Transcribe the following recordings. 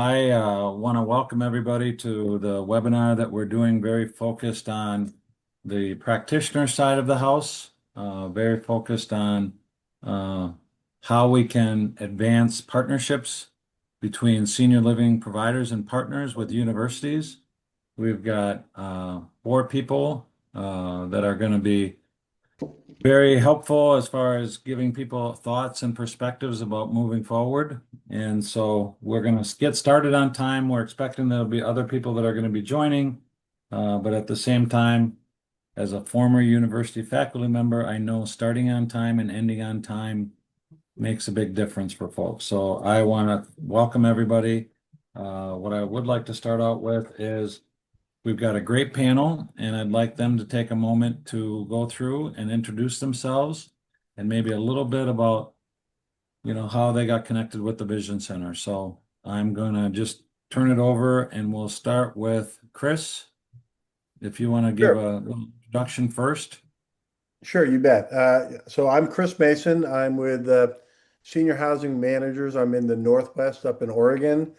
I want to welcome everybody to the webinar that we're doing, very focused on the practitioner side of the house, very focused on uh, how we can advance partnerships between senior living providers and partners with universities. We've got four people that are going to be very helpful as far as giving people thoughts and perspectives about moving forward. And so we're going to get started on time. We're expecting there'll be other people that are going to be joining. But at the same time, as a former university faculty member, I know starting on time and ending on time makes a big difference for folks. So I want to welcome everybody. What I would like to start out with is we've got a great panel, and I'd like them to take a moment to go through and introduce themselves and maybe a little bit about, how they got connected with the Vision Center. So I'm going to just turn it over and we'll start with Chris. If you want to give Sure, a little introduction first. sure, you bet. So I'm Chris Mason. I'm with Senior Housing Managers. I'm in the Northwest up in Oregon.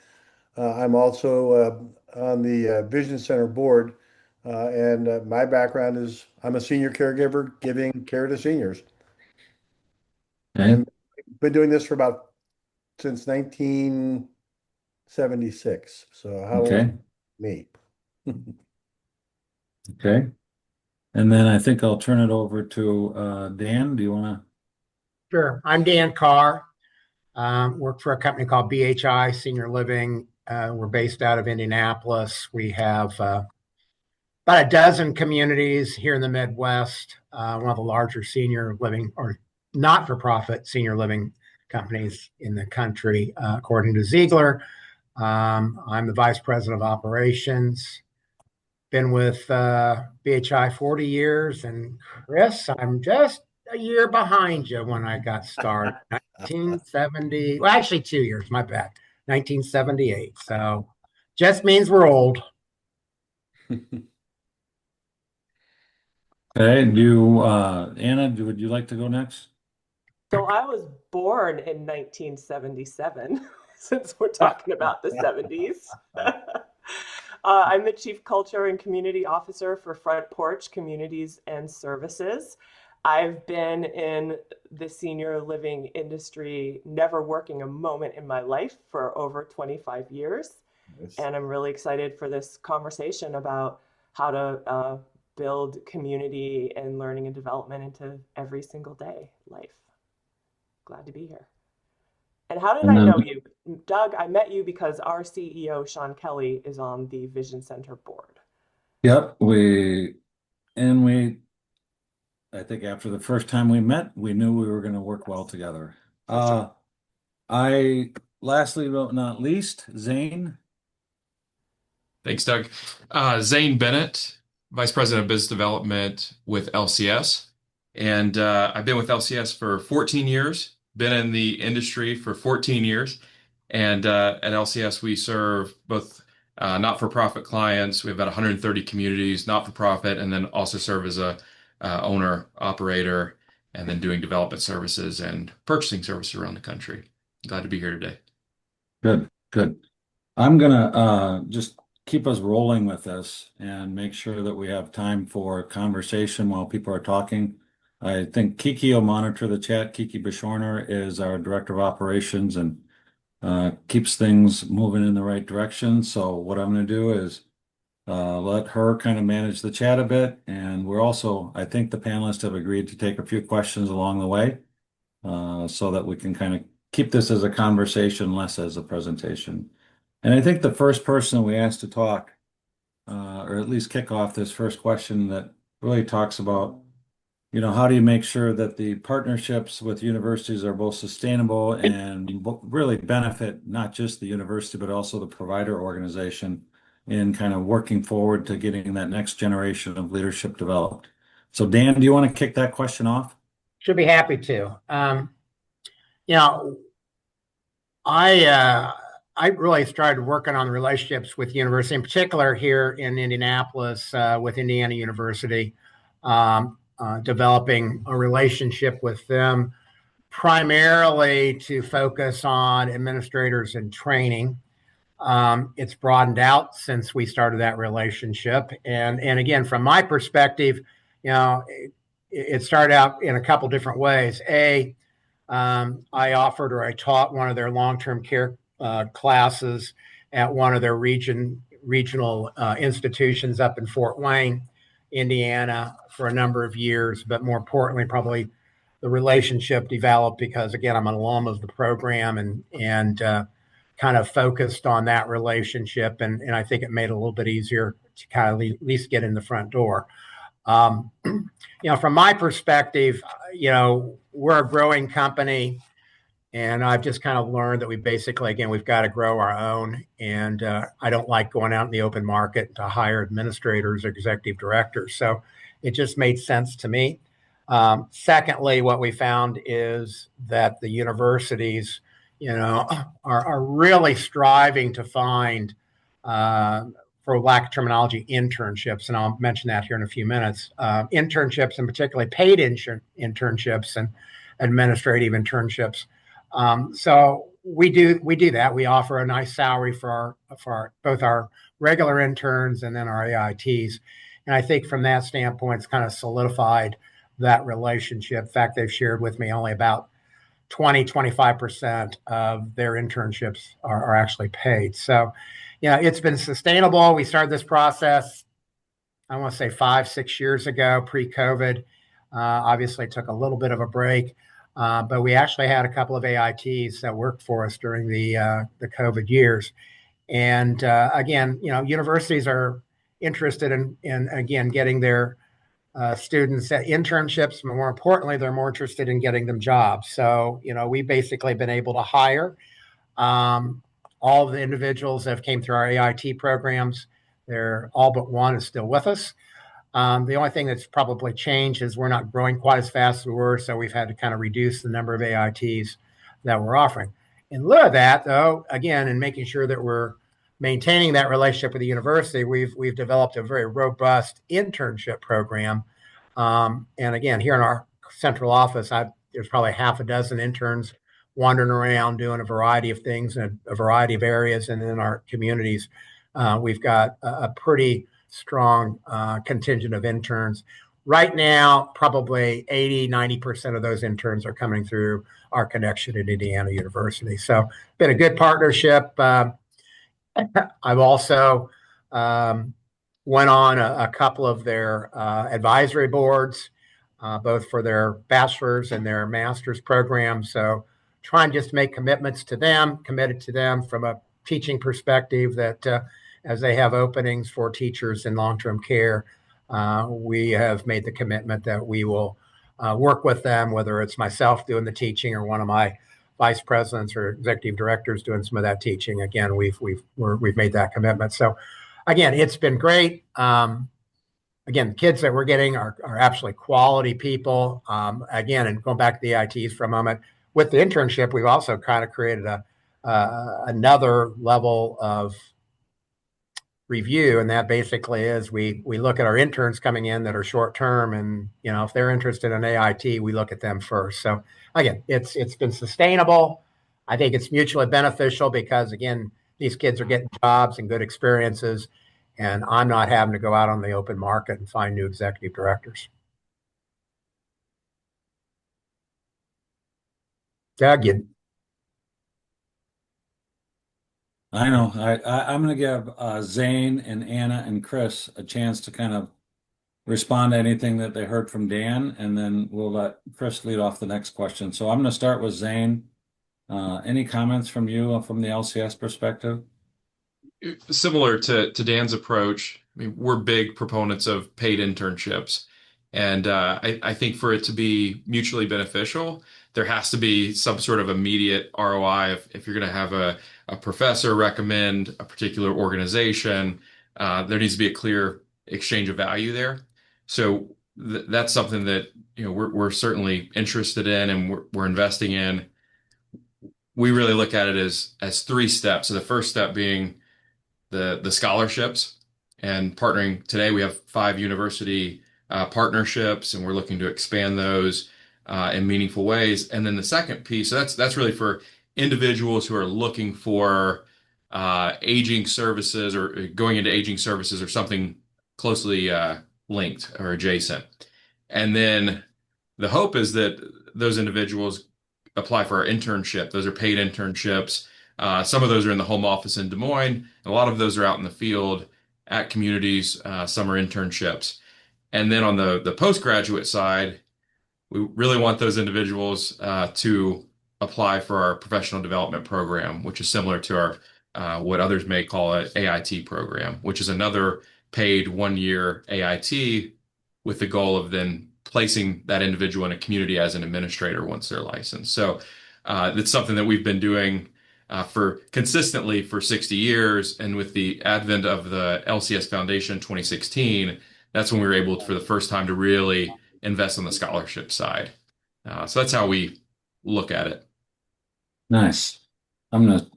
I'm also on the Vision Center board. And my background is I'm a senior caregiver giving care to seniors. Okay. And been doing this for about since 1976. So how old Okay. me? Okay. And then I think I'll turn it over to Dan. Do you want Sure. I'm Dan Carr. Work for a company called BHI Senior Living. We're based out of Indianapolis. We have about a dozen communities here in the Midwest, one of the larger senior living or not-for-profit senior living companies in the country, according to Ziegler. I'm the vice president of operations. Been with BHI 40 years, and Chris, I'm just a year behind you when I got started. 1970, well, actually 2 years, my bad. 1978. So just means we're old. to? Okay. Anna, would you like to go next? So I was born in 1977, since we're talking about the 70s. I'm the Chief Culture and Community Officer for Front Porch Communities and Services. I've been in the senior living industry, never working a moment in my life, for over 25 years. Yes. And I'm really excited for this conversation about how to build community and learning and development into every single day life. Glad to be here. And how did And I then, know you? Doug, I met you because our CEO, Sean Kelly, is on the Vision Center board. yep, I think after the first time we met, we knew we were going to work well together. For sure. I lastly but not least, Zane. Thanks, Doug. Zane Bennett, Vice President of Business Development with LCS. And I've been with LCS for 14 years, been in the industry for 14 years. And at LCS, we serve both not-for-profit clients. We have about 130 communities, not-for-profit, and then also serve as a owner, operator, and then doing development services and purchasing services around the country. Glad to be here today. Good, good. I'm gonna just keep us rolling with this and make sure that we have time for conversation while people are talking. I think Kiki will monitor the chat. Kiki Bishorner is our Director of Operations and keeps things moving in the right direction. So what I'm going to do is let her kind of manage the chat a bit. And we're also, I think the panelists have agreed to take a few questions along the way so that we can kind of keep this as a conversation, less as a presentation. And I think the first person we asked to talk, or at least kick off this first question that really talks about, how do you make sure that the partnerships with universities are both sustainable and really benefit not just the university, but also the provider organization in kind of working forward to getting that next generation of leadership developed. So Dan, do you want to kick that question off? Should be happy to. You know, I really started working on relationships with university, in particular here in Indianapolis with Indiana University, developing a relationship with them primarily to focus on administrators and training. It's broadened out since we started that relationship. And again, from my perspective, it started out in a couple different ways. I offered or I taught one of their long-term care classes at one of their regional institutions up in Fort Wayne, Indiana, for a number of years. But more importantly, probably the relationship developed because, again, I'm an alum of the program and kind of focused on that relationship. And I think it made it a little bit easier to kind of at least get in the front door. From my perspective, we're a growing company, and I've just kind of learned that we've got to grow our own. And I don't like going out in the open market to hire administrators or executive directors. So it just made sense to me. Secondly, what we found is that the universities, are really striving to find, for lack of terminology, internships, and I'll mention that here in a few minutes. Internships, and particularly paid internships and administrative internships. So we do that. We offer a nice salary for both our regular interns and then our AITs. And I think from that standpoint, it's kind of solidified that relationship. In fact, they've shared with me only about 25% of their internships are actually paid. So, it's been sustainable. We started this process, I want to say 5-6 years ago, pre-COVID. Obviously took a little bit of a break, but we actually had a couple of AITs that worked for us during the COVID years. And again, universities are interested in again, getting their students at internships, but more importantly, they're more interested in getting them jobs. So, we've basically been able to hire all of the individuals that have came through our AIT programs. They're all but one is still with us. The only thing that's probably changed is we're not growing quite as fast as we were, so we've had to kind of reduce the number of AITs that we're offering. In lieu of that, though, again, in making sure that we're maintaining that relationship with the university, we've developed a very robust internship program. And again, here in our central office, there's probably half a dozen interns wandering around doing a variety of things in a variety of areas. And in our communities, we've got a pretty strong contingent of interns. Right now, probably 80-90% of those interns are coming through our connection at Indiana University. So been a good partnership. I've also went on a couple of their advisory boards, both for their bachelor's and their master's programs. So trying just to make committed to them from a teaching perspective that as they have openings for teachers in long-term care, we have made the commitment that we will work with them, whether it's myself doing the teaching or one of my vice presidents or executive directors doing some of that teaching. Again, we've made that commitment. So again, it's been great. Again, the kids that we're getting are absolutely quality people. Again, and going back to the ITs for a moment, with the internship, we've also kind of created another level of review, and that basically is we look at our interns coming in that are short term, and if they're interested in AIT, we look at them first. So again, it's been sustainable. I think it's mutually beneficial because again, these kids are getting jobs and good experiences, and I'm not having to go out on the open market and find new executive directors. Doug, I know. I'm going to give Zane and Anna and Chris a chance to kind of respond to anything that they heard from Dan, and then we'll let Chris lead off the next question. So I'm going to start with Zane. Any comments from you from the LCS perspective? Similar to Dan's approach, I mean, we're big proponents of paid internships. And I think for it to be mutually beneficial, there has to be some sort of immediate ROI. If you're going to have a professor recommend a particular organization, there needs to be a clear exchange of value there. So that's something that we're certainly interested in, and we're investing in. We really look at it as 3 steps. So the first step being the scholarships and partnering. Today we have 5 university partnerships, and we're looking to expand those in meaningful ways. And then the second piece, so that's really for individuals who are looking for aging services or going into aging services or something closely linked or adjacent. And then the hope is that those individuals apply for our internship. Those are paid internships. Some of those are in the home office in Des Moines. A lot of those are out in the field at communities, summer internships. And then on the postgraduate side, we really want those individuals to apply for our professional development program, which is similar to our what others may call an AIT program, which is another paid 1 year AIT with the goal of then placing that individual in a community as an administrator once they're licensed. So it's something that we've been doing for consistently for 60 years. And with the advent of the LCS Foundation in 2016, that's when we were able to, for the first time, to really invest on the scholarship side. So that's how we look at it. Nice. I'm going to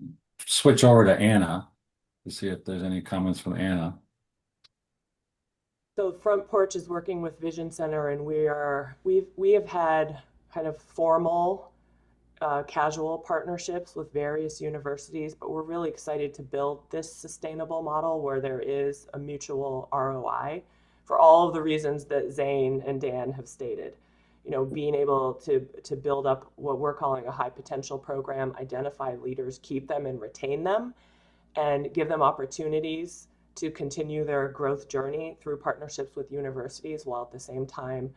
switch over to Anna to see if there's any comments from Anna. So Front Porch is working with Vision Center, and we have had kind of formal casual partnerships with various universities, but we're really excited to build this sustainable model where there is a mutual ROI for all of the reasons that Zane and Dan have stated. You know, being able to build up what we're calling a high potential program, identify leaders, keep them and retain them, and give them opportunities to continue their growth journey through partnerships with universities, while at the same time,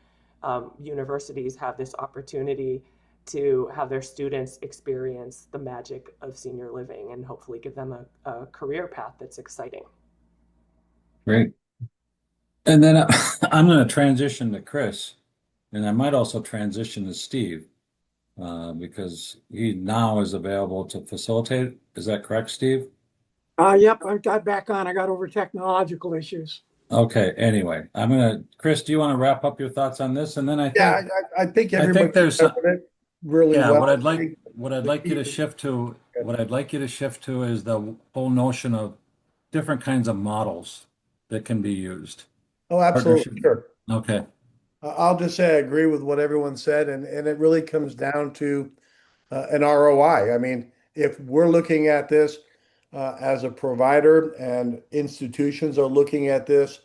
universities have this opportunity to have their students experience the magic of senior living and hopefully give them a career path that's exciting. Great. And then I'm going to transition to Chris, and I might also transition to Steve because he now is available to facilitate. Is that correct, Steve? Yep, I got back on. I got over technological issues. Okay. Anyway, Chris, do you want to wrap up your thoughts on this? And then I think, Yeah, I think everybody there's covered it really yeah, well. what I'd like you to shift to is the whole notion of different kinds of models that can be used. Oh, absolutely, Partnership. sure. Okay. I'll just say I agree with what everyone said, and it really comes down to an ROI. I mean, if we're looking at this as a provider and institutions are looking at this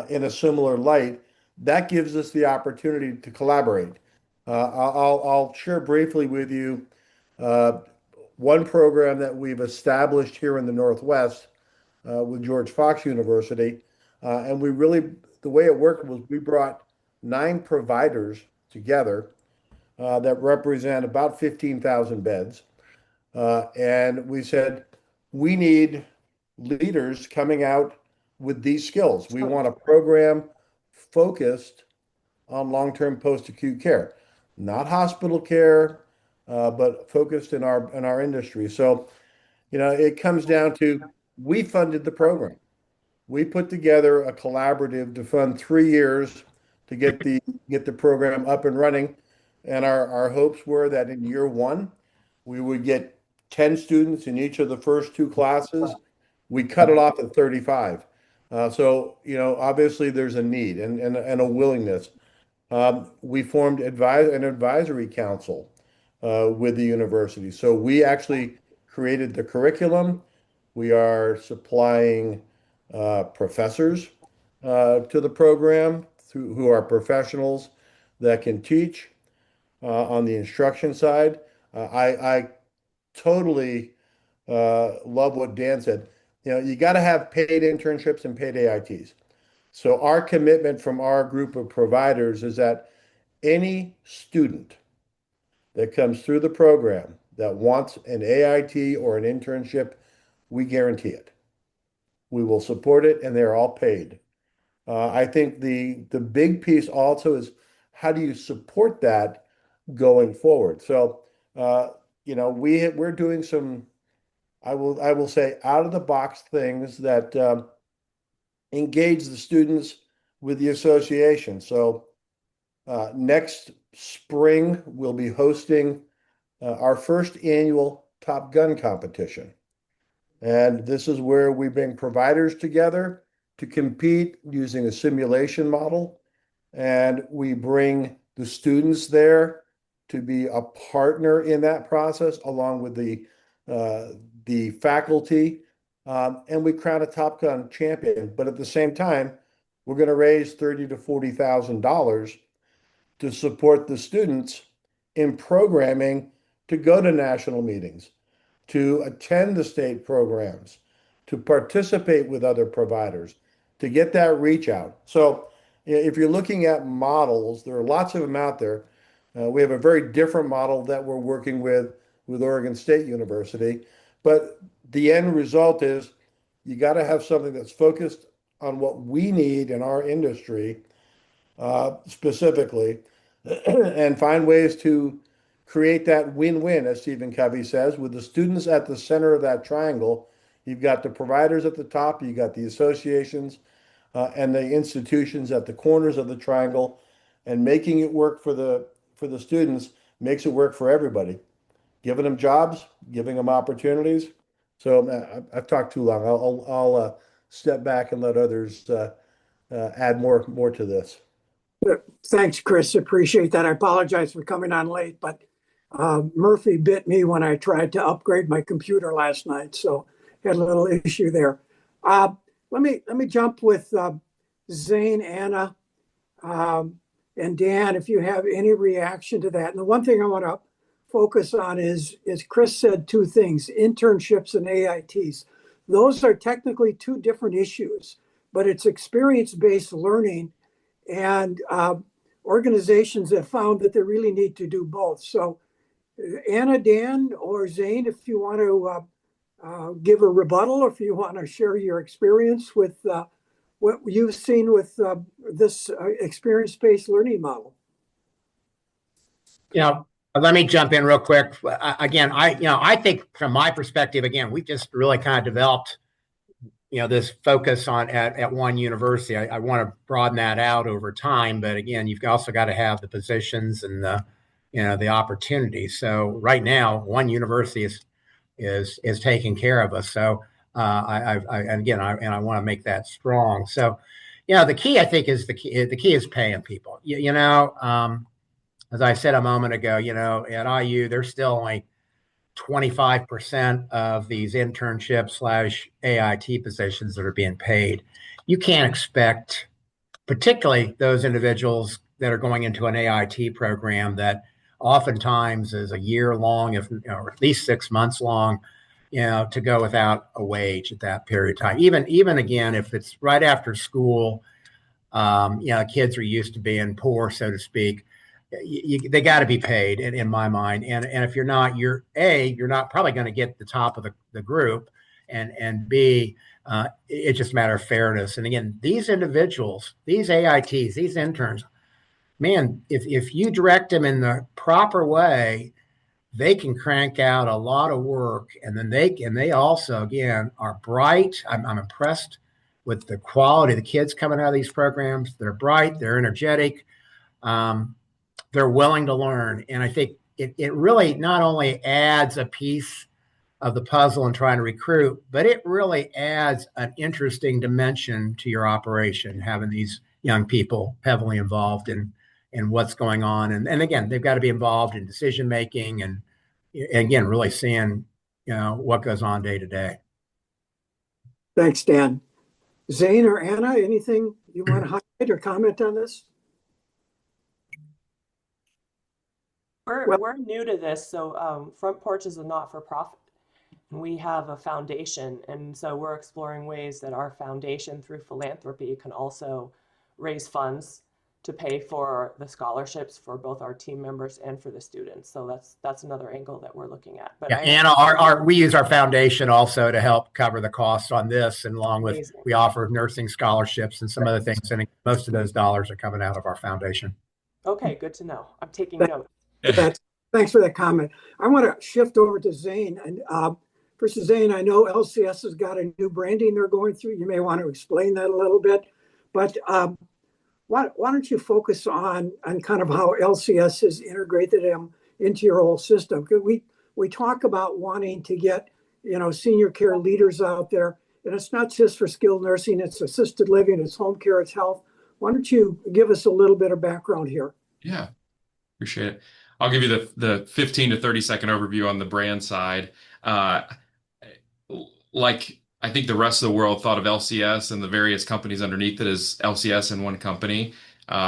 in a similar light, that gives us the opportunity to collaborate. I'll share briefly with you one program that we've established here in the Northwest with George Fox University. And the way it worked was we brought 9 providers together that represent about 15,000 beds. And we said, we need leaders coming out with these skills. We want a program focused on long-term post-acute care, not hospital care, but focused in our industry. So, you know, it comes down to, we funded the program. We put together a collaborative to fund 3 years to get the program up and running. And our hopes were that in year 1, we would get 10 students in each of the first 2 classes. We cut it off at 35. So, you know, obviously there's a need and a willingness. We formed an advisory council with the university. So we actually created the curriculum. We are supplying professors to the program who are professionals that can teach on the instruction side. I totally love what Dan said. You know, you got to have paid internships and paid AITs. So our commitment from our group of providers is that any student that comes through the program that wants an AIT or an internship, we guarantee it. We will support it, and they're all paid. I think the big piece also is, how do you support that going forward? So, you know, we're doing some, I will say, out of the box things that engage the students with the association. So next spring, we'll be hosting our first annual Top Gun competition. And this is where we bring providers together to compete using a simulation model. And we bring the students there to be a partner in that process, along with the the faculty, and we crown a Top Gun champion. But at the same time, we're going to raise $30,000 to $40,000 to support the students in programming to go to national meetings, to attend the state programs, to participate with other providers, to get that reach out. So if you're looking at models, there are lots of them out there. We have a very different model that we're working with Oregon State University, but the end result is you got to have something that's focused on what we need in our industry specifically, and find ways to create that win-win, as Stephen Covey says, with the students at the center of that triangle. You've got the providers at the top, you've got the associations and the institutions at the corners of the triangle, and making it work for the students makes it work for everybody. Giving them jobs, giving them opportunities. So I've talked too long. I'll step back and let others add more to this. Thanks, Chris. Appreciate that. I apologize for coming on late, but Murphy bit me when I tried to upgrade my computer last night, so had a little issue there. Let me jump with Zane, Anna, and Dan, if you have any reaction to that. And the one thing I want to focus on is Chris said two things: internships and AITs. Those are technically two different issues, but it's experience-based learning, and organizations have found that they really need to do both. So Anna, Dan, or Zane, if you want to give a rebuttal, or if you want to share your experience with what you've seen with this experience-based learning model. Let me jump in real quick. Again, I think from my perspective, again, we just really kind of developed, this focus on at one university. I want to broaden that out over time, but again, you've also got to have the positions and the opportunities. So right now, one university is taking care of us. So I want to make that strong. So, the key, I think, is the key is paying people. As I said a moment ago, at IU, there's still only 25% of these internship/AIT positions that are being paid. You can't expect, particularly those individuals that are going into an AIT program that oftentimes is a year long, or at least 6 months long, to go without a wage at that period of time. Even again, if it's right after school, kids are used to being poor, so to speak. They got to be paid in my mind. And if you're not, you're not probably going to get the top of the group, and B, it's just a matter of fairness. And again, these individuals, these AITs, these interns, man, if you direct them in the proper way, they can crank out a lot of work. And then they also, again, are bright. I'm impressed with the quality of the kids coming out of these programs. They're bright, they're energetic. They're willing to learn. And I think it really not only adds a piece of the puzzle in trying to recruit, but it really adds an interesting dimension to your operation, having these young people heavily involved in what's going on. And again, they've got to be involved in decision-making and again, really seeing, what goes on day to day. Thanks, Dan. Zane or Anna, anything you want to highlight or comment on this? We're new to this, so Front Porch is a not-for-profit. We have a foundation, and so we're exploring ways that our foundation, through philanthropy, can also raise funds to pay for the scholarships for both our team members and for the students. So that's another angle that we're looking at. But Anna, we use our foundation also to help cover the costs on this, and along with Amazing. We offer nursing scholarships and some other things, and most of those dollars are coming out of our foundation. Okay, good to know. I'm taking notes. Thanks for that comment. I want to shift over to Zane. And first, Zane, I know LCS has got a new branding they're going through. You may want to explain that a little bit. But why don't you focus on kind of how LCS has integrated them into your whole system? Because we talk about wanting to get senior care leaders out there, and it's not just for skilled nursing. It's assisted living, it's home care, it's health. Why don't you give us a little bit of background here? Yeah, appreciate it. I'll give you the 15 to 30 second overview on the brand side. like I think the rest of the world thought of LCS and the various companies underneath it as LCS in one company.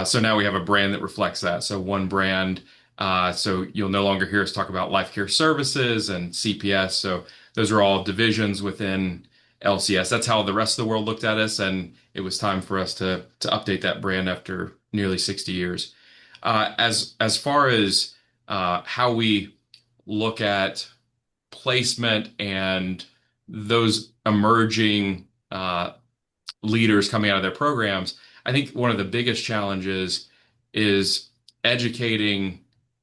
So now we have a brand that reflects that. So one brand. So you'll no longer hear us talk about Life Care Services and CPS. So those are all divisions within LCS. That's how the rest of the world looked at us, and it was time for us to update that brand after nearly 60 years. As far as how we look at placement and those emerging leaders coming out of their programs, I think one of the biggest challenges is educating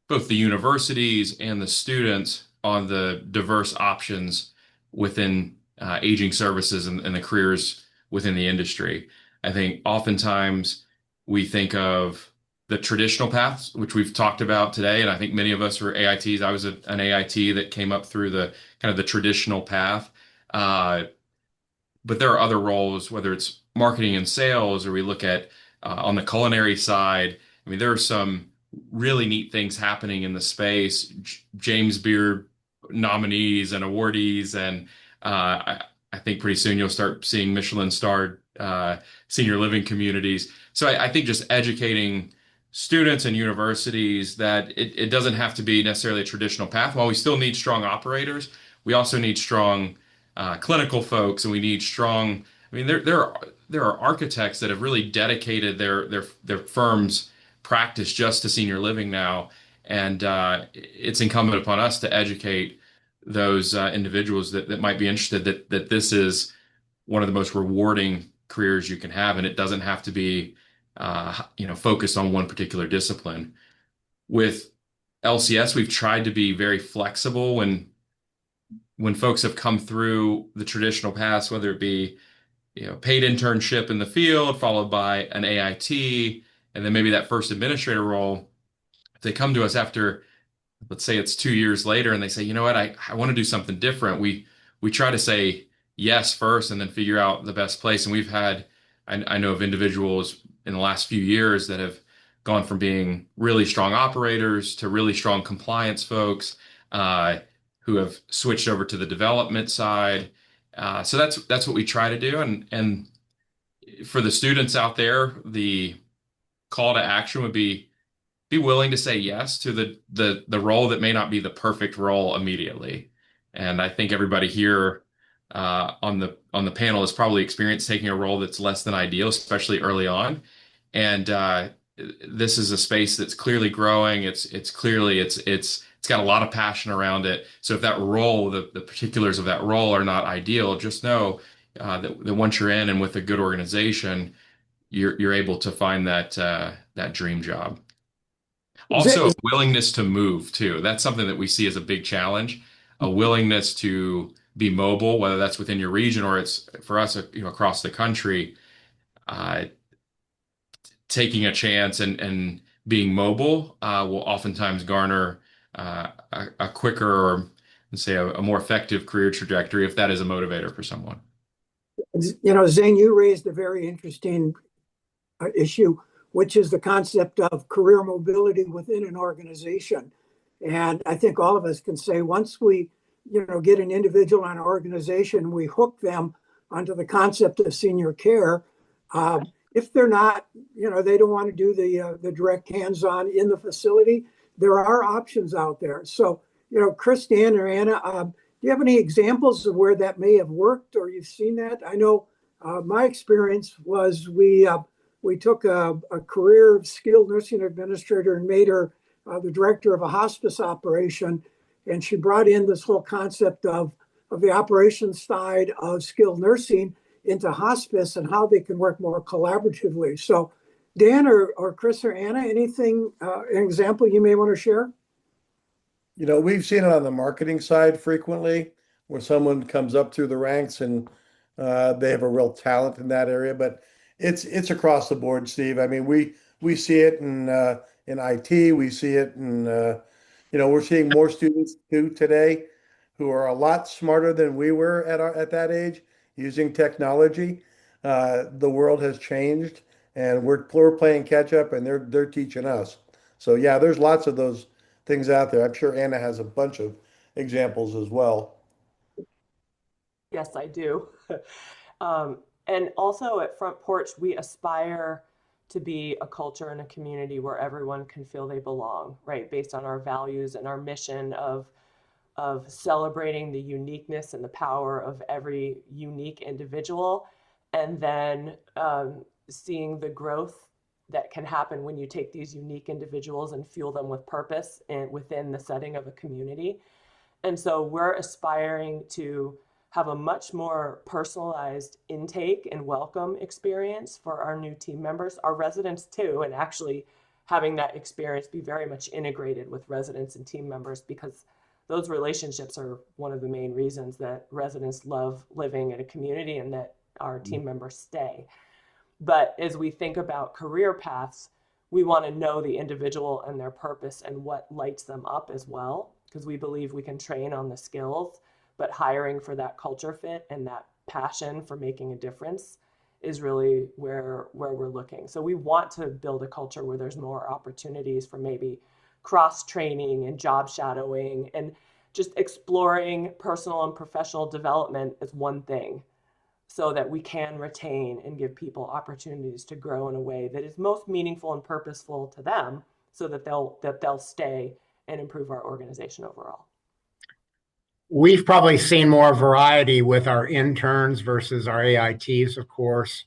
both the universities and the students on the diverse options within aging services and the careers within the industry. I think oftentimes we think of the traditional paths, which we've talked about today, and I think many of us were AITs. I was an AIT that came up through the kind of the traditional path. Uh, but there are other roles, whether it's marketing and sales, or we look at on the culinary side. I mean, there are some really neat things happening in the space. James Beard nominees and awardees, and I think pretty soon you'll start seeing Michelin-starred senior living communities. So I think just educating students and universities that it doesn't have to be necessarily a traditional path. While we still need strong operators, we also need strong clinical folks, and we need strong. I mean, there are architects that have really dedicated their firm's practice just to senior living now, and it's incumbent upon us to educate those individuals that might be interested that this is one of the most rewarding careers you can have, and it doesn't have to be focused on one particular discipline. With LCS, we've tried to be very flexible when folks have come through the traditional paths, whether it be paid internship in the field followed by an AIT, and then maybe that first administrator role. If they come to us after, let's say it's 2 years later, and they say, you know what, I want to do something different. We try to say yes first, and then figure out the best place. And we've had, I know of individuals in the last few years that have gone from being really strong operators to really strong compliance folks. Who have switched over to the development side. So that's what we try to do. And for the students out there, the call to action would be willing to say yes to the role that may not be the perfect role immediately. And I think everybody here on the panel has probably experienced taking a role that's less than ideal, especially early on. And this is a space that's clearly growing. It's clearly it's got a lot of passion around it. So if that role, the particulars of that role are not ideal, just know that once you're in and with a good organization, you're able to find that dream job. Also, willingness to move too. That's something that we see as a big challenge. A willingness to be mobile, whether that's within your region or it's for us, across the country. Taking a chance and being mobile will oftentimes garner a quicker, or let's say a more effective career trajectory if that is a motivator for someone. Zane, you raised a very interesting issue, which is the concept of career mobility within an organization. And I think all of us can say once we, get an individual on an organization, we hook them onto the concept of senior care. If they're not, they don't want to do the direct hands-on in the facility, there are options out there. So, Chris, Dan, or Anna, do you have any examples of where that may have worked or you've seen that? I know my experience was we took a career skilled nursing administrator and made her the director of a hospice operation. And she brought in this whole concept of the operations side of skilled nursing into hospice and how they can work more collaboratively. So Dan or Chris or Anna, anything, an example you may want to share? We've seen it on the marketing side frequently, where someone comes up through the ranks and they have a real talent in that area. But it's across the board, Steve. I mean, we see it in IT. We see it in we're seeing more students too today who are a lot smarter than we were at that age using technology. The world has changed, and we're playing catch up, and they're teaching us. So yeah, there's lots of those things out there. I'm sure Anna has a bunch of examples as well. Yes, I do. And also at Front Porch, we aspire to be a culture and a community where everyone can feel they belong, right? Based on our values and our mission of celebrating the uniqueness and the power of every unique individual, and then seeing the growth that can happen when you take these unique individuals and fuel them with purpose and within the setting of a community. And so we're aspiring to have a much more personalized intake and welcome experience for our new team members, our residents too, and actually having that experience be very much integrated with residents and team members, because those relationships are one of the main reasons that residents love living in a community and that our team members stay. But as we think about career paths, we want to know the individual and their purpose and what lights them up as well, because we believe we can train on the skills, but hiring for that culture fit and that passion for making a difference is really where we're looking. So we want to build a culture where there's more opportunities for maybe cross training and job shadowing, and just exploring personal and professional development as one thing, so that we can retain and give people opportunities to grow in a way that is most meaningful and purposeful to them, so that they'll stay and improve our organization overall. We've probably seen more variety with our interns versus our AITs, of course.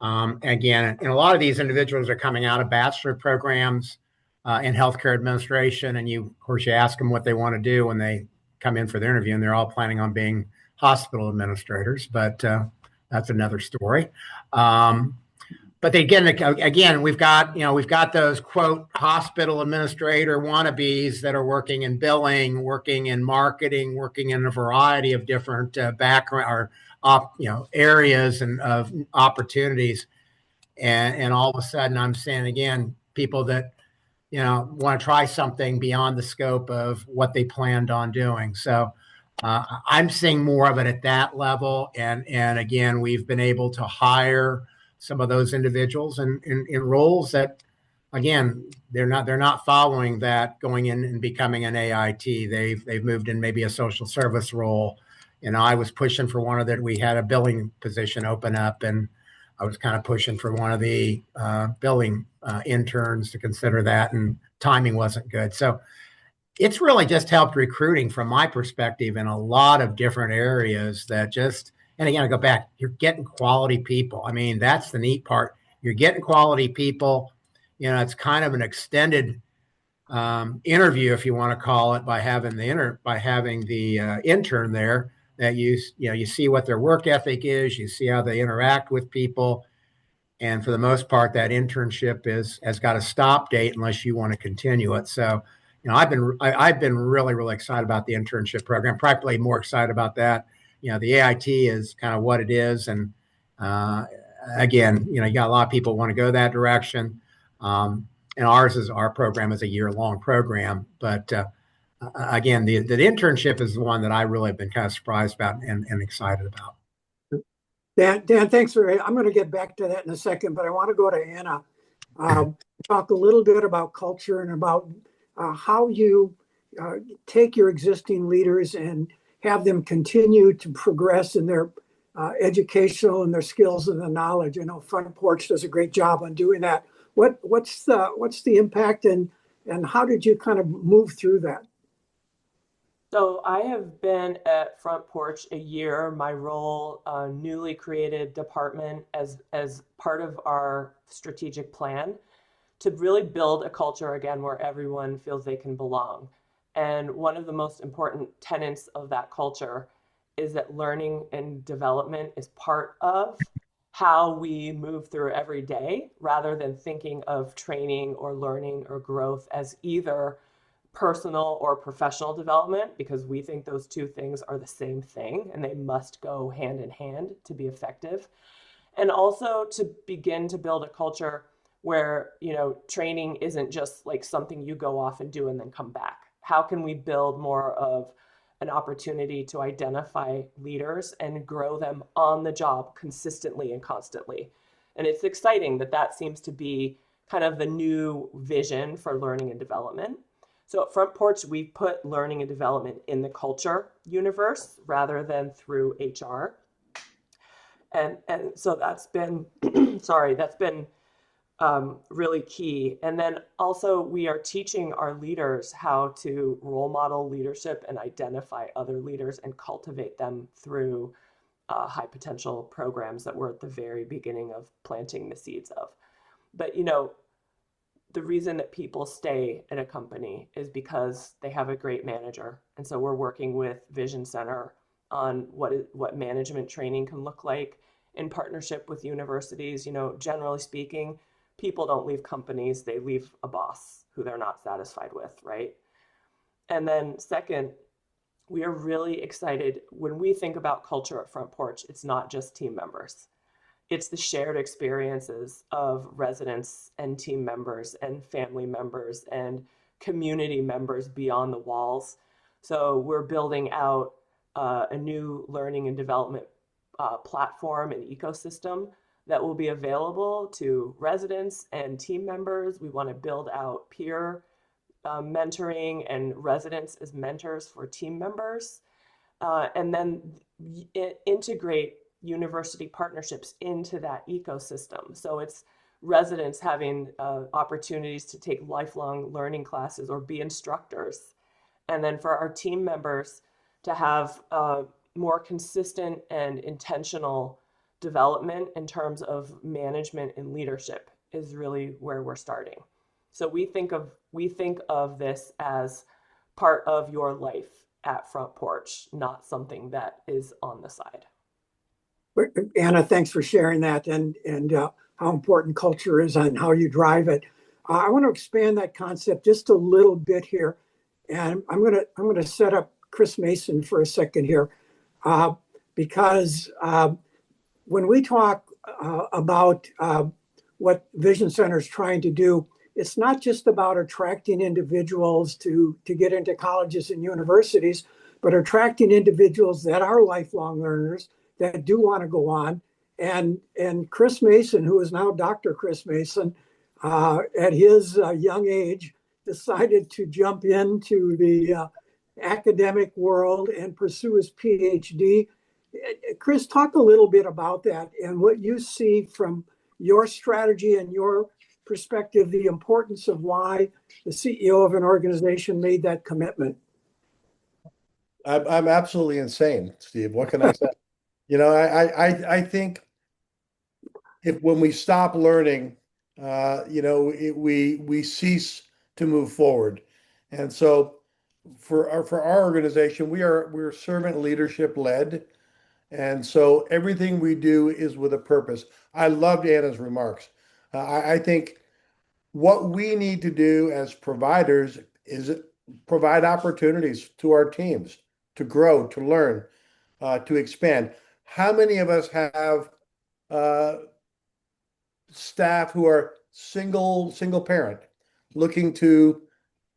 Again, and a lot of these individuals are coming out of bachelor programs in healthcare administration, and of course, you ask them what they want to do when they come in for the interview, and they're all planning on being hospital administrators, but that's another story. But again, we've got those quote hospital administrator wannabes that are working in billing, working in marketing, working in a variety of different background or areas and of opportunities, and all of a sudden I'm seeing again people that want to try something beyond the scope of what they planned on doing. So I'm seeing more of it at that level, and again, we've been able to hire some of those individuals in roles that, again, they're not following that going in and becoming an AIT. They've moved in maybe a social service role. I was pushing for one of that. We had a billing position open up, and I was kind of pushing for one of the billing interns to consider that, and timing wasn't good. So it's really just helped recruiting from my perspective in a lot of different areas that just, and again, I go back, you're getting quality people. I mean, that's the neat part. You're getting quality people. It's kind of an extended interview, if you want to call it, by having the intern there, that you see what their work ethic is, you see how they interact with people. And for the most part, that internship has got a stop date unless you want to continue it. So, I've been really, really excited about the internship program, probably more excited about that. The AIT is kind of what it is. And again, you got a lot of people want to go that direction. And our program is a year-long program. But again, the internship is the one that I really have been kind of surprised about and excited about. Dan, thanks I'm going to get back to that in a second, but I want to go to Anna. Talk a little bit about culture and about how you take your existing leaders and have them continue to progress in their educational and their skills and the knowledge. I know Front Porch does a great job on doing that. What's the impact, and how did you kind of move through that? So I have been at Front Porch a year. My role, newly created department as part of our strategic plan to really build a culture again where everyone feels they can belong. And one of the most important tenets of that culture is that learning and development is part of how we move through every day, rather than thinking of training or learning or growth as either personal or professional development, because we think those two things are the same thing and they must go hand in hand to be effective. And also to begin to build a culture where, training isn't just like something you go off and do and then come back. How can we build more of an opportunity to identify leaders and grow them on the job consistently and constantly? And it's exciting that seems to be kind of the new vision for learning and development. So at Front Porch, we put learning and development in the culture universe rather than through HR. And so that's been, sorry, that's been really key. And then also we are teaching our leaders how to role model leadership and identify other leaders and cultivate them through high potential programs that we're at the very beginning of planting the seeds of. But the reason that people stay at a company is because they have a great manager. And so we're working with Vision Center on what management training can look like in partnership with universities. Generally speaking, people don't leave companies, they leave a boss who they're not satisfied with, right? And then second, we are really excited when we think about culture at Front Porch. It's not just team members. It's the shared experiences of residents and team members and family members and community members beyond the walls. So we're building out a new learning and development platform and ecosystem that will be available to residents and team members. We want to build out peer mentoring and residents as mentors for team members, and then integrate university partnerships into that ecosystem. So it's residents having opportunities to take lifelong learning classes or be instructors. And then for our team members to have more consistent and intentional development in terms of management and leadership is really where we're starting. So we think of this as part of your life at Front Porch, not something that is on the side. Anna, thanks for sharing that and how important culture is and how you drive it. I want to expand that concept just a little bit here, and I'm gonna set up Chris Mason for a second here, because when we talk about what Vision Center is trying to do, it's not just about attracting individuals to get into colleges and universities, but attracting individuals that are lifelong learners that do want to go on. And Chris Mason, who is now Dr. Chris Mason, at his young age, decided to jump into the academic world and pursue his PhD. Chris, talk a little bit about that and what you see from your strategy and your perspective, the importance of why the CEO of an organization made that commitment. I'm absolutely insane, Steve. What can I say? I think when we stop learning, we cease to move forward. And so for our organization, we're servant leadership led. And so everything we do is with a purpose. I loved Anna's remarks. I think what we need to do as providers is provide opportunities to our teams to grow, to learn, to expand. How many of us have staff who are single parent looking to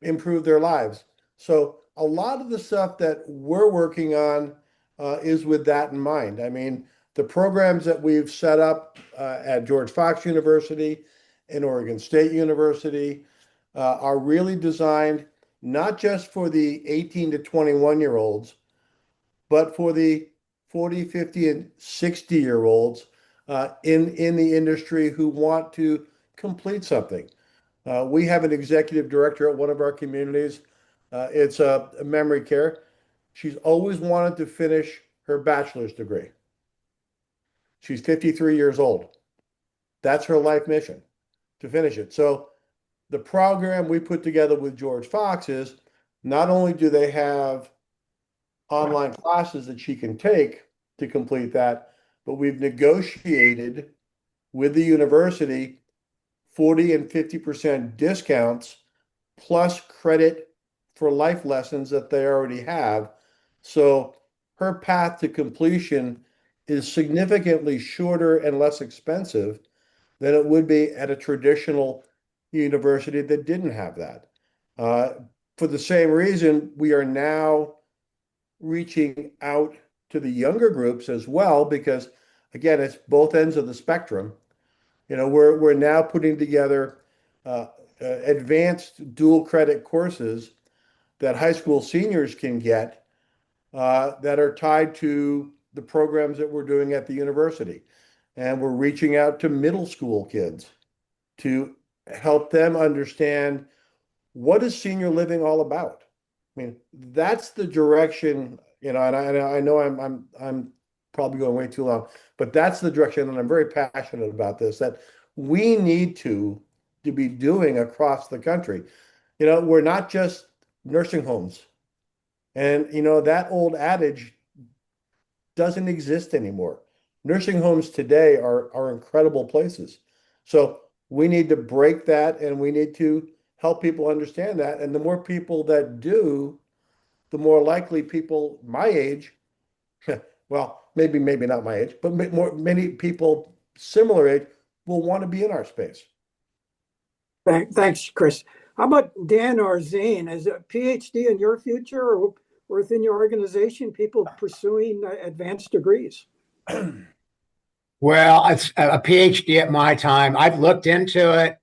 improve their lives? So a lot of the stuff that we're working on is with that in mind. I mean, the programs that we've set up at George Fox University and Oregon State University are really designed not just for the 18 to 21-year-olds, but for the 40, 50, and 60-year-olds in the industry who want to complete something. We have an executive director at one of our communities. It's a memory care. She's always wanted to finish her bachelor's degree. She's 53 years old. That's her life mission, to finish it. So the program we put together with George Fox is not only do they have online classes that she can take to complete that, but we've negotiated with the university 40 and 50% discounts plus credit for life lessons that they already have. So her path to completion is significantly shorter and less expensive than it would be at a traditional university that didn't have that. For the same reason, we are now reaching out to the younger groups as well, because again, it's both ends of the spectrum. We're now putting together advanced dual credit courses that high school seniors can get that are tied to the programs that we're doing at the university. And we're reaching out to middle school kids to help them understand what is senior living all about. I mean, that's the direction, and I know I'm probably going way too long, but that's the direction, and I'm very passionate about this, that we need to be doing across the country. We're not just nursing homes. And that old adage doesn't exist anymore. Nursing homes today are incredible places. So we need to break that, and we need to help people understand that. And the more people that do, the more likely people my age, well, maybe not my age, but many people similar age will want to be in our space. Thanks, Chris. How about Dan or Zane? Is a PhD in your future, or within your organization, people pursuing advanced degrees? Well, it's a PhD at my time. I've looked into it.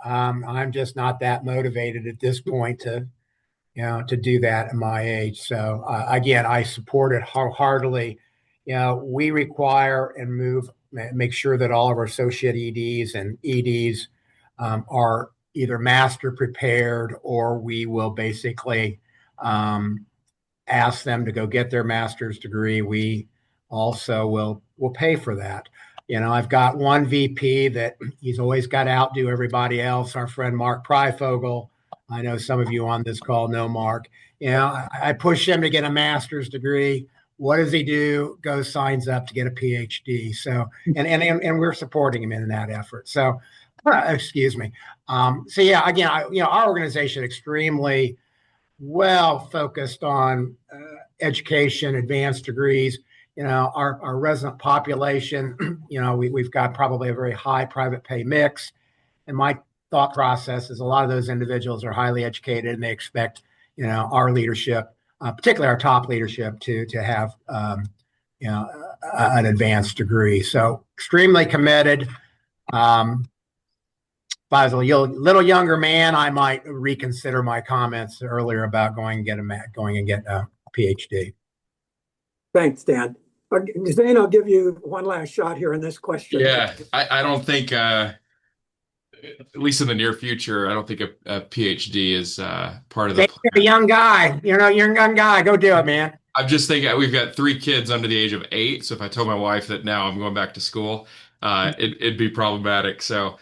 I'm just not that motivated at this point to do that at my age. So again, I support it wholeheartedly. We require and make sure that all of our associate EDs and EDs are either master prepared, or we will basically ask them to go get their master's degree. We also will pay for that. I've got one VP that he's always got to outdo everybody else. Our friend Mark Pryfogle. I know some of you on this call know Mark. I push him to get a master's degree. What does he do? Goes signs up to get a PhD. So, and we're supporting him in that effort. So, excuse me. So yeah, again, our organization extremely well focused on education, advanced degrees. Our resident population, we've got probably a very high private pay mix. And my thought process is a lot of those individuals are highly educated, and they expect, our leadership, particularly our top leadership, to have, an advanced degree. So extremely committed. If I was a little younger man, I might reconsider my comments earlier about going and get a PhD. Thanks, Dan. Zane, I'll give you one last shot here in this question. Yeah, I don't think, at least in the near future, I don't think a PhD is part of the plan. You're a young guy. You're a young guy. Go do it, man. I'm just thinking we've got 3 kids under the age of 8. So if I told my wife that now I'm going back to school, it'd be problematic. So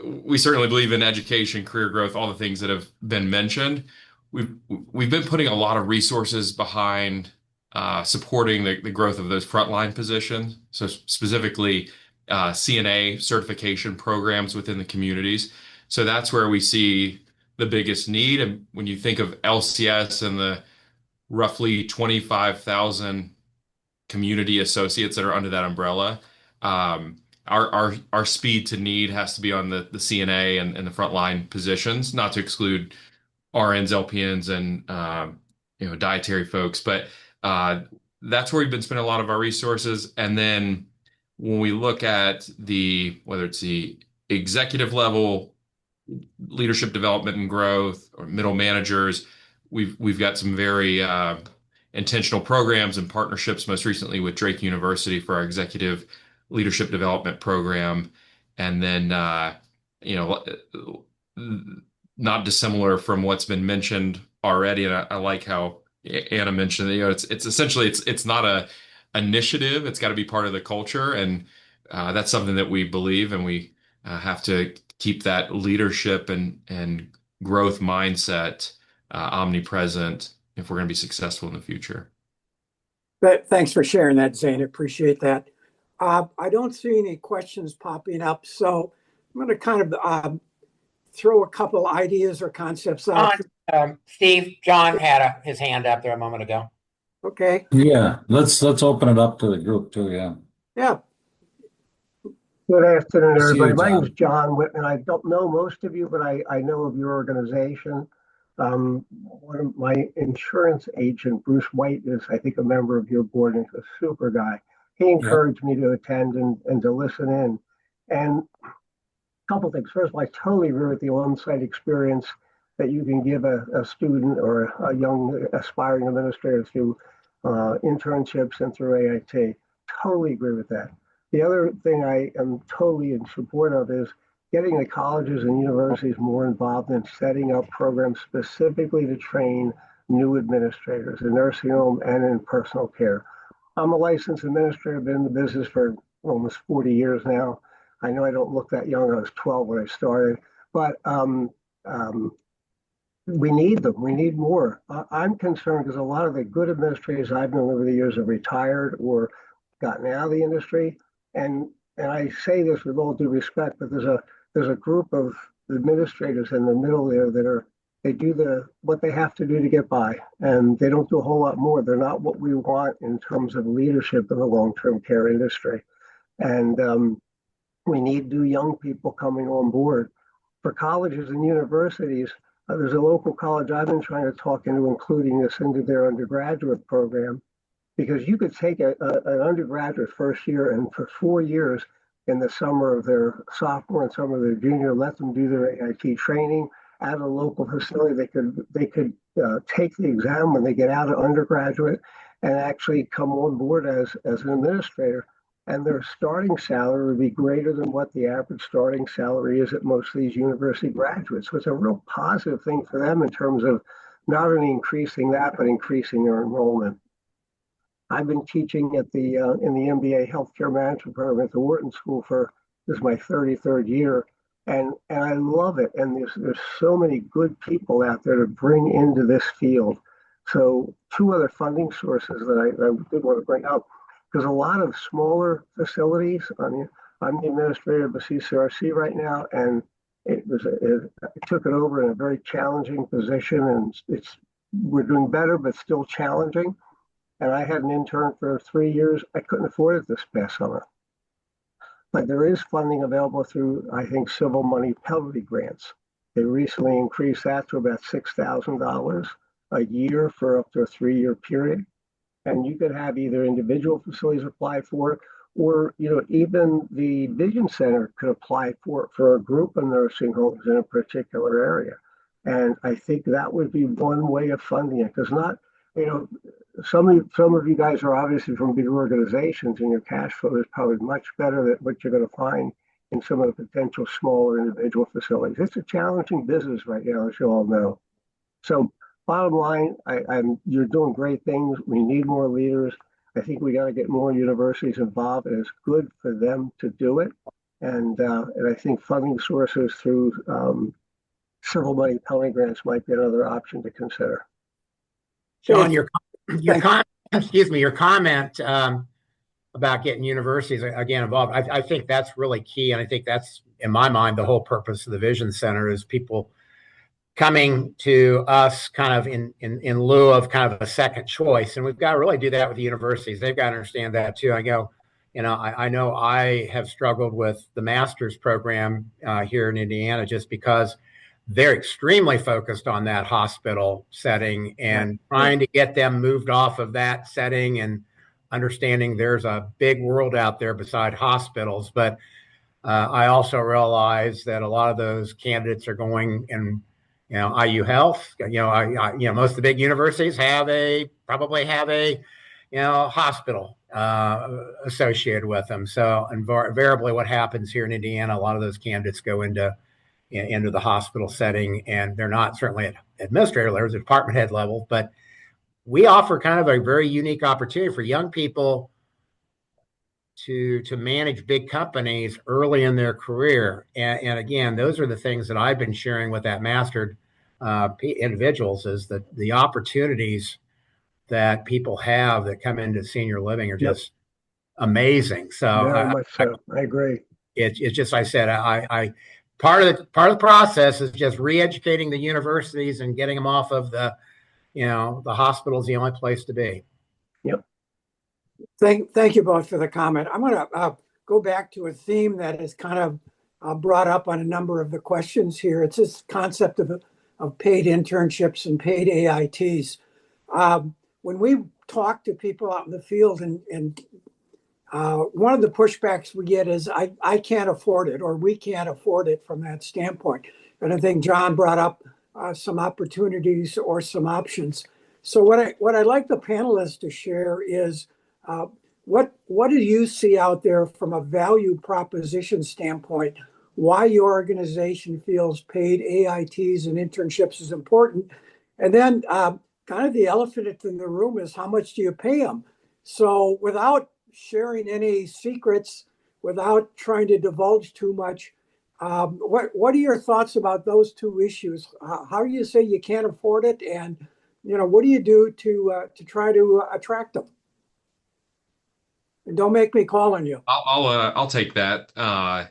we certainly believe in education, career growth, all the things that have been mentioned. We've been putting a lot of resources behind supporting the growth of those frontline positions. So specifically CNA certification programs within the communities. So that's where we see the biggest need. And when you think of LCS and the roughly 25,000 community associates that are under that umbrella, our speed to need has to be on the CNA and the frontline positions, not to exclude RNs, LPNs, and dietary folks, but that's where we've been spending a lot of our resources. And then when we look at whether it's the executive level leadership development and growth, or middle managers, we've got some very intentional programs and partnerships, most recently with Drake University for our executive leadership development program. And then not dissimilar from what's been mentioned already. And I like how Anna mentioned, it's essentially, it's not a initiative. It's got to be part of the culture. And that's something that we believe, and we have to keep that leadership and growth mindset omnipresent if we're going to be successful in the future. Thanks for sharing that, Zane. Appreciate that. I don't see any questions popping up, so I'm going to kind of throw a couple ideas or concepts out. John had his hand up there a moment ago. Okay. Yeah, let's open it up to the group too. Yeah. Yeah. Good afternoon, See you, everybody. My John. name is John Whitman. I don't know most of you, but I know of your organization. One of my insurance agent, Bruce White, is, I think, a member of your board, and he's a super guy. He encouraged me to attend and to listen in. And a couple things. First of all, I totally agree with the on-site experience that you can give a student or a young aspiring administrator through internships and through AIT. Totally agree with that. The other thing I am totally in support of is getting the colleges and universities more involved in setting up programs specifically to train new administrators in nursing home and in personal care. I'm a licensed administrator, been in the business for almost 40 years now. I know I don't look that young. I was 12 when I started, but we need them. We need more. I'm concerned because a lot of the good administrators I've known over the years have retired or gotten out of the industry. And I say this with all due respect, but there's a group of administrators in the middle there that they do what they have to do to get by, and they don't do a whole lot more. They're not what we want in terms of leadership in the long-term care industry. And we need new young people coming on board. For colleges and universities, there's a local college I've been trying to talk into including this into their undergraduate program, because you could take an undergraduate first year and for 4 years in the summer of their sophomore and summer of their junior, let them do their AIT training at a local facility. They could take the exam when they get out of undergraduate and actually come on board as an administrator. And their starting salary would be greater than what the average starting salary is at most of these university graduates. So it's a real positive thing for them in terms of not only increasing that, but increasing their enrollment. I've been teaching at the in the MBA Healthcare Management Program at the Wharton School this is my 33rd year, and I love it. And there's so many good people out there to bring into this field. So 2 other funding sources that I did want to bring up, because a lot of smaller facilities. I mean, I'm the administrator of the CCRC right now, and it took it over in a very challenging position, and we're doing better, but still challenging. And I had an intern for 3 years. I couldn't afford it this past summer. But there is funding available through, I think, civil money penalty grants. They recently increased that to about $6,000 a year for up to a 3-year period. And you could have either individual facilities apply for it, or even the Vision Center could apply for a group of nursing homes in a particular area. And I think that would be one way of funding it, because some of you guys are obviously from big organizations, and your cash flow is probably much better than what you're going to find in some of the potential smaller individual facilities. It's a challenging business right now, as you all know. So bottom line, you're doing great things. We need more leaders. I think we got to get more universities involved, and it's good for them to do it. And I think funding sources through civil money penalty grants might be another option to consider. John, your comment about getting universities again involved, I think that's really key, and I think that's, in my mind, the whole purpose of the Vision Center is people coming to us kind of in lieu of kind of a second choice, and we've got to really do that with the universities. They've got to understand that too. I know I have struggled with the master's program here in Indiana just because they're extremely focused on that hospital setting and trying to get them moved off of that setting and understanding there's a big world out there beside hospitals. But I also realize that a lot of those candidates are going in, IU Health. Most of the big universities probably have a hospital associated with them. So invariably, what happens here in Indiana, a lot of those candidates go into the hospital setting, and they're not certainly at administrator levels, at department head level, but we offer kind of a very unique opportunity for young people to manage big companies early in their career. And again, those are the things that I've been sharing with that mastered individuals, is that the opportunities that people have that come into senior living are just amazing. So very much so. I agree. It's just, I said, part of the process is just re-educating the universities and getting them off of the hospital's the only place to be. Yep. Thank you both for the comment. I'm going to go back to a theme that is kind of brought up on a number of the questions here. It's this concept of paid internships and paid AITs. When we talk to people out in the field, and one of the pushbacks we get is, I can't afford it, or we can't afford it from that standpoint. And I think John brought up some opportunities or some options. So what I'd like the panelists to share is what do you see out there from a value proposition standpoint? Why your organization feels paid AITs and internships is important, and then kind of the elephant in the room is how much do you pay them? So without sharing any secrets, without trying to divulge too much, what are your thoughts about those two issues? How do you say you can't afford it, and what do you do to try to attract them? And don't make me call on you. I'll take that. I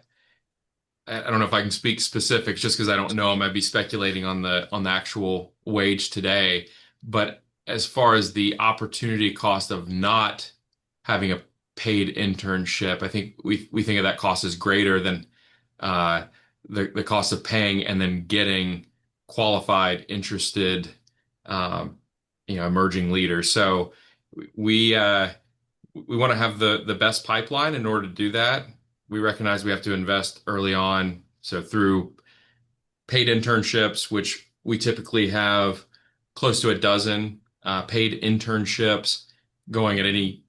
don't know if I can speak specifics just because I don't know. I might be speculating on the actual wage today. But as far as the opportunity cost of not having a paid internship, I think we think of that cost as greater than the cost of paying and then getting qualified, interested, emerging leaders. So we want to have the best pipeline. In order to do that, we recognize we have to invest early on. So through paid internships, which we typically have close to a dozen paid internships going at any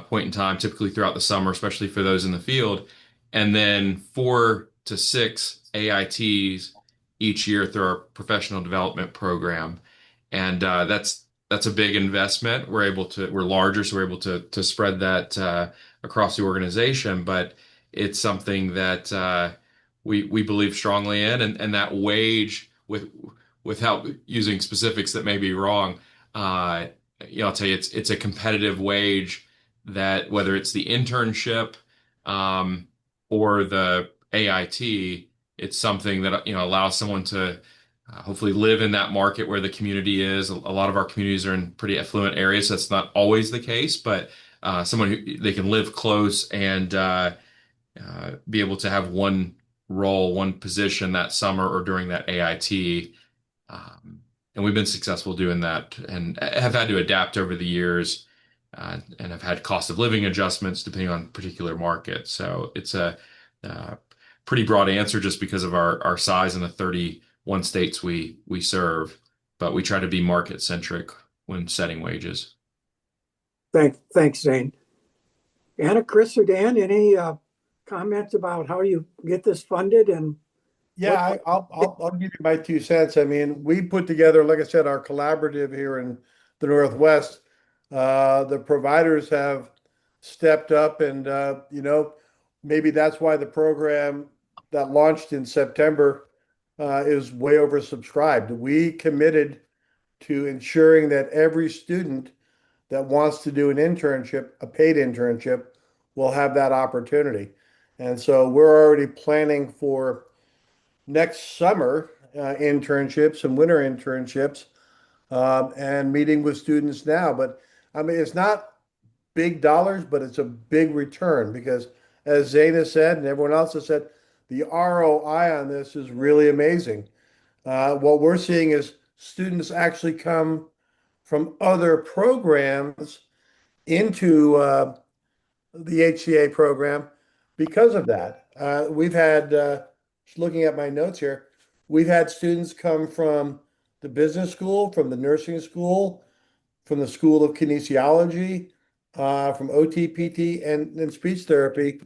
point in time, typically throughout the summer, especially for those in the field, and then 4 to 6 AITs each year through our professional development program. And that's a big investment. We're larger, so we're able to spread that across the organization, but it's something that we believe strongly in, and that wage, without using specifics that may be wrong, I'll tell you, it's a competitive wage that whether it's the internship or the AIT, it's something that allows someone to hopefully live in that market where the community is. A lot of our communities are in pretty affluent areas, so that's not always the case, but someone who they can live close and be able to have one role, one position that summer or during that AIT. And we've been successful doing that and have had to adapt over the years and have had cost of living adjustments depending on particular markets. So it's a pretty broad answer just because of our size and the 31 states we serve, but we try to be market centric when setting wages. Thanks, Zane. Anna, Chris, or Dan, any comments about how you get this funded? And Yeah, I'll give you my 2 cents. I mean, we put together, like I said, our collaborative here in the Northwest. The providers have stepped up, and maybe that's why the program that launched in September is way oversubscribed. We committed to ensuring that every student that wants to do an internship, a paid internship, will have that opportunity. And so we're already planning for next summer internships and winter internships and meeting with students now. But I mean, it's not big dollars, but it's a big return because, as Zane said and everyone else has said, the ROI on this is really amazing. What we're seeing is students actually come from other programs into the HCA program because of that. We've had, just looking at my notes here, we've had students come from the business school, from the nursing school, from the School of Kinesiology, from OT, PT, and speech therapy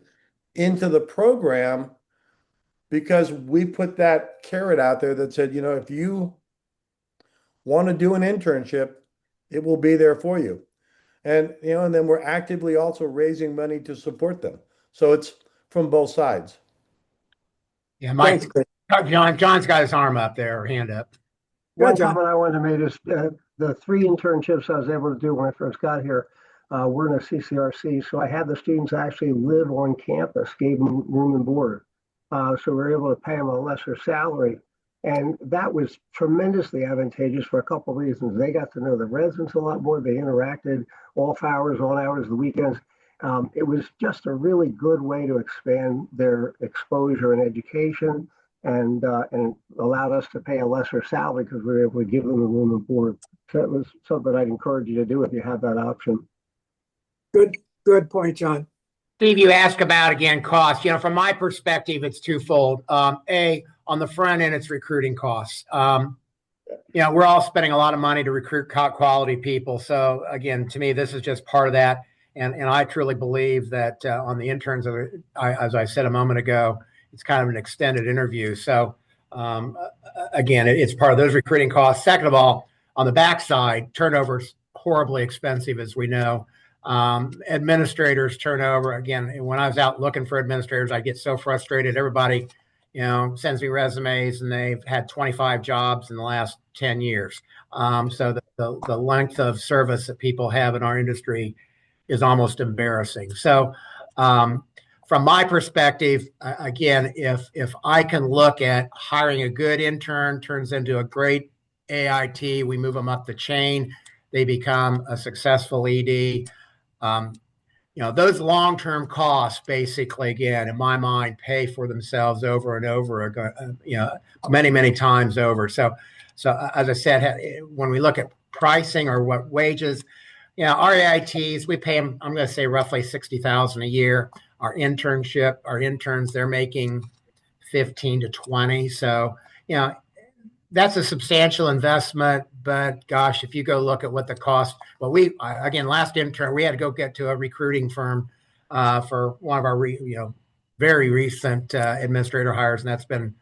into the program because we put that carrot out there that said, if you want to do an internship, it will be there for you. And, and then we're actively also raising money to support them. So it's from both sides. Yeah, Mike. Thanks, Chris. John's got his arm up there, hand up. One John. comment I wanted to make is the 3 internships I was able to do when I first got here were in a CCRC. So I had the students actually live on campus, gave them room and board. So we were able to pay them a lesser salary. And that was tremendously advantageous for a couple of reasons. They got to know the residents a lot more. They interacted off hours, on hours, the weekends. It was just a really good way to expand their exposure and education and allowed us to pay a lesser salary because we were able to give them the room and board. So it was something I'd encourage you to do if you have that option. Good point, John. Steve, you ask about, again, cost. From my perspective, it's twofold. A, on the front end, it's recruiting costs. we're all spending a lot of money to recruit quality people. So again, to me, this is just part of that. And I truly believe that on the interns, as I said a moment ago, it's kind of an extended interview. So again, it's part of those recruiting costs. Second of all, on the backside, turnover's horribly expensive, as we know. Administrators turnover, again, when I was out looking for administrators, I get so frustrated. Everybody, sends me resumes and they've had 25 jobs in the last 10 years. So the length of service that people have in our industry is almost embarrassing. So from my perspective, again, if I can look at hiring a good intern turns into a great AIT, we move them up the chain, they become a successful ED. Those long-term costs basically, again, in my mind, pay for themselves over and over, many, many times over. So as I said, when we look at pricing or what wages, our AITs, we pay them, I'm going to say roughly $60,000 a year. Our interns, they're making 15 to 20. So, that's a substantial investment, but gosh, if you go look at what the cost, well, last intern, we had to go get to a recruiting firm for one of our, very recent administrator hires, and that's been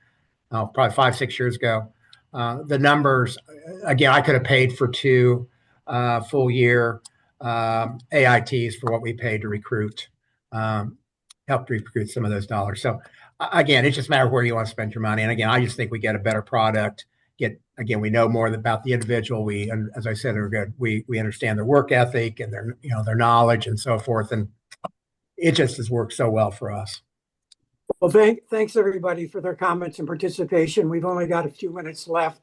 probably 5-6 years ago. The numbers, again, I could have paid for 2 full year AITs for what we paid to recruit, help recruit some of those dollars. So again, it's just a matter of where you want to spend your money. And again, I just think we get a better product. We know more about the individual. As I said, we understand their work ethic and their knowledge and so forth. And it just has worked so well for us. Well, thanks everybody for their comments and participation. We've only got a few minutes left,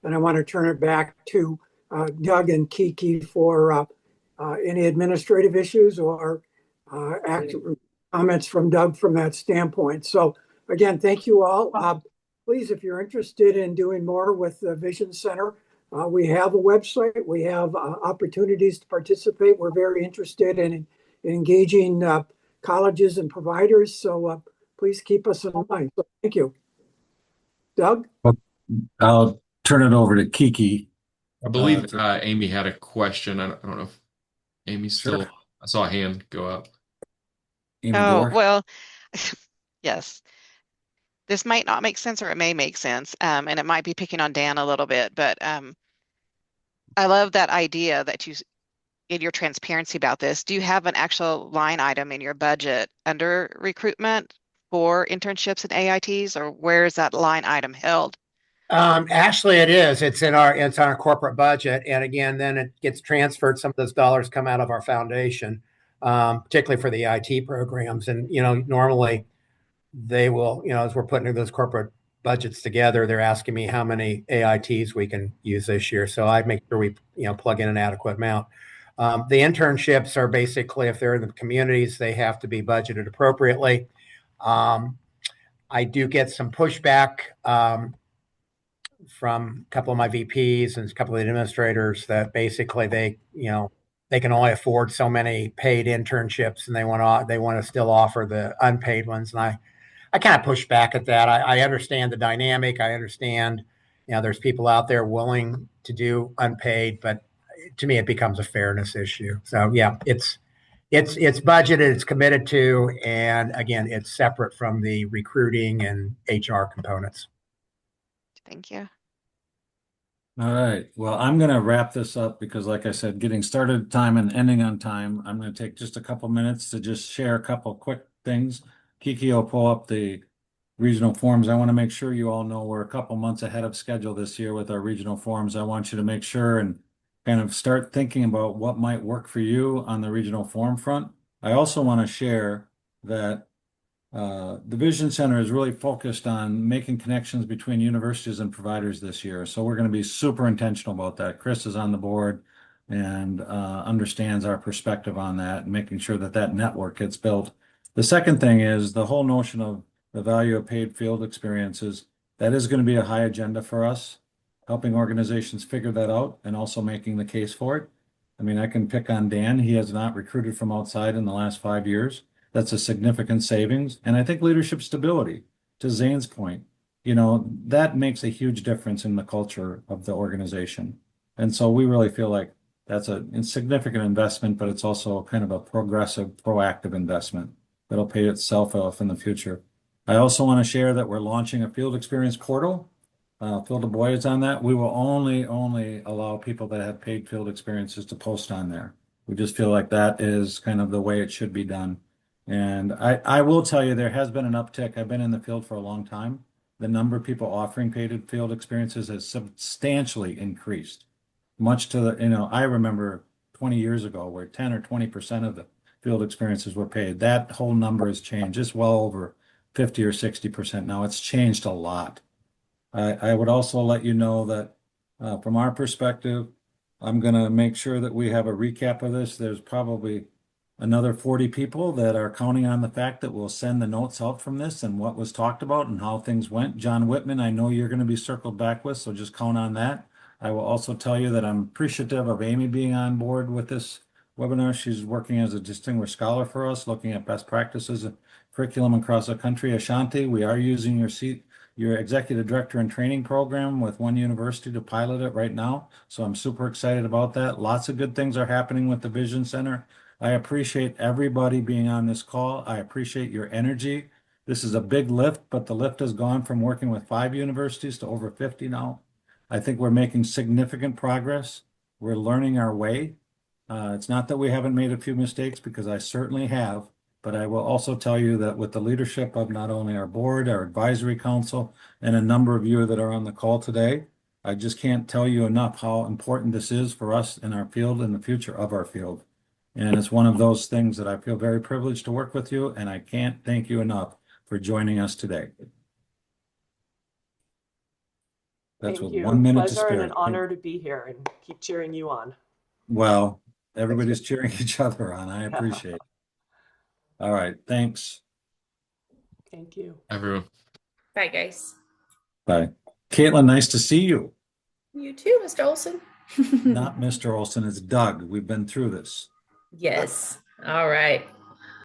and I want to turn it back to Doug and Kiki for any administrative issues or comments from Doug from that standpoint. So again, thank you all. Please, if you're interested in doing more with the Vision Center, we have a website. We have opportunities to participate. We're very interested in engaging colleges and providers. So please keep us in mind. So thank you. Doug? I'll turn it over to Kiki. I believe Amy had a question. I don't know if Amy's still, Sure. I saw a hand go up. Amy Oh, Gore. well, yes. This might not make sense or it may make sense. And it might be picking on Dan a little bit, but I love that idea that in your transparency about this. Do you have an actual line item in your budget under recruitment for internships and AITs, or where is that line item held? Actually, it is. It's on our corporate budget, and again, then it gets transferred. Some of those dollars come out of our foundation, particularly for the IT programs. And normally they will, as we're putting those corporate budgets together, they're asking me how many AITs we can use this year. So I make sure we, plug in an adequate amount. The internships are basically, if they're in the communities, they have to be budgeted appropriately. I do get some pushback from a couple of my VPs and a couple of the administrators that basically they can only afford so many paid internships, and they want to still offer the unpaid ones. And I kind of push back at that. I understand the dynamic. I understand, there's people out there willing to do unpaid, but to me, it becomes a fairness issue. So yeah, it's budgeted, it's committed to, and again, it's separate from the recruiting and HR components. Thank you. All right. Well, I'm going to wrap this up because, like I said, getting started time and ending on time. I'm going to take just a couple minutes to just share a couple quick things. Kiki will pull up the regional forums. I want to make sure you all know we're a couple months ahead of schedule this year with our regional forums. I want you to make sure and kind of start thinking about what might work for you on the regional forum front. I also want to share that the Vision Center is really focused on making connections between universities and providers this year. So we're going to be super intentional about that. Chris is on the board and understands our perspective on that and making sure that that network gets built. The second thing is the whole notion of the value of paid field experiences. That is going to be a high agenda for us, helping organizations figure that out and also making the case for it. I mean, I can pick on Dan. He has not recruited from outside in the last 5 years. That's a significant savings. And I think leadership stability, to Zane's point, you know, that makes a huge difference in the culture of the organization. And so we really feel like that's a insignificant investment, but it's also kind of a progressive, proactive investment that'll pay itself off in the future. I also want to share that we're launching a field experience portal. Phil DuBois is on that. We will only allow people that have paid field experiences to post on there. We just feel like that is kind of the way it should be done. And I will tell you, there has been an uptick. I've been in the field for a long time. The number of people offering paid field experiences has substantially increased. Much to the, you know, I remember 20 years ago where 10 or 20% of the field experiences were paid. That whole number has changed. It's well over 50 or 60% now. It's changed a lot. I would also let you know that from our perspective, I'm going to make sure that we have a recap of this. There's probably another 40 people that are counting on the fact that we'll send the notes out from this and what was talked about and how things went. John Whitman, I know you're going to be circled back with, so just count on that. I will also tell you that I'm appreciative of Amy being on board with this webinar. She's working as a distinguished scholar for us, looking at best practices and curriculum across the country. Ashanti, we are using your executive director and training program with one university to pilot it right now. So I'm super excited about that. Lots of good things are happening with the Vision Center. I appreciate everybody being on this call. I appreciate your energy. This is a big lift, but the lift has gone from working with 5 universities to over 50 now. I think we're making significant progress. We're learning our way. It's not that we haven't made a few mistakes, because I certainly have, but I will also tell you that with the leadership of not only our board, our advisory council, and a number of you that are on the call today, I just can't tell you enough how important this is for us in our field and the future of our field. And it's one of those things that I feel very privileged to work with you, and I can't thank you enough for joining us today. That's Thank with you. 1 minute to Pleasure and spare. an honor to be here and keep cheering you on. Well, everybody's cheering each other on. I appreciate it. All right. Thanks. Thank you. Everyone. Bye, guys. Bye. Caitlin, nice to see you. You too, Mr. Olson. Not Mr. Olson, it's Doug. We've been through this. Yes. All right.